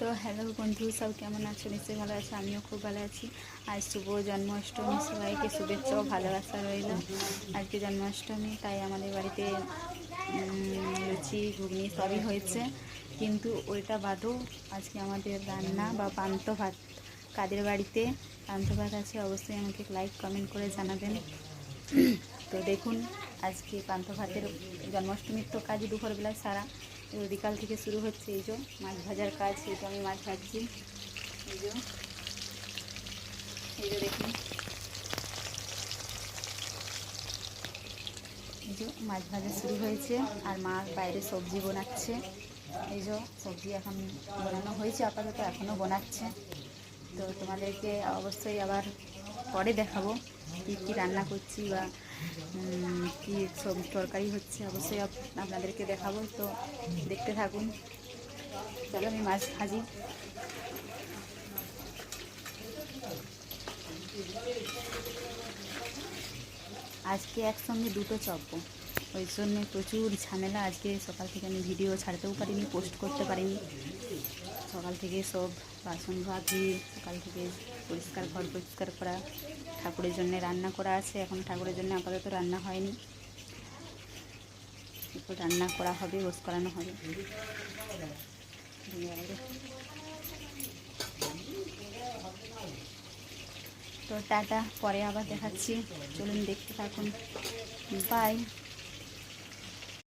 তো হ্যালো বন্ধু, সব কেমন আছো? নিশ্চয়ই ভালো আছো, আমিও খুব ভালো আছি। আজ শুভ জন্মাষ্টমী, সবাইকে শুভেচ্ছা ও ভালোবাসা রইল। আজকে জন্মাষ্টমী, তাই আমাদের বাড়িতে লুচি ঘুগনি সবই হয়েছে, কিন্তু ওইটা বাদেও আজকে আমাদের রান্না বা পান্তা ভাত। কাদের বাড়িতে পান্তা ভাত আছে অবশ্যই আমাকে লাইক কমেন্ট করে জানাবেন। তো দেখুন, আজকে পান্তা ভাতের জন্মাষ্টমীর তো কাজ দুপুরবেলায় সারা, এবার বিকাল থেকে শুরু হচ্ছে। এই যে মাছ ভাজার কাজ, এই যে আমি মাছ ভাজছি। এই যে দেখুন, এই যে মাছ ভাজা শুরু হয়েছে, আর মা বাইরে সবজি বানাচ্ছে। এই যে সবজি এখন বানানো হয়েছে, আপাতত এখনও বানাচ্ছে। তো তোমাদেরকে অবশ্যই আবার পরে দেখাবো কী কী রান্না করছি বা কী সব তরকারি হচ্ছে, অবশ্যই আপনাদেরকে দেখাবো। তো দেখতে থাকুন। চলো আমি মাছ ভাজি। আজকে একসঙ্গে দুটো চপবো, ওই জন্যে প্রচুর ঝামেলা। আজকে সকাল থেকে আমি ভিডিও ছাড়তেও পারিনি, পোস্ট করতে পারিনি। সকাল থেকে সব বাসন ধোয়া ধুয়ে, সকাল থেকে পরিষ্কার ঘর পরিষ্কার করা, ঠাকুরের জন্য রান্না করা আছে। এখন ঠাকুরের জন্য আপাতত রান্না হয়নি, এরপর রান্না করা হবে, গোস করানো হবে। তো টাটা, পরে আবার দেখাচ্ছি, চলুন দেখতে থাকুন, বাই।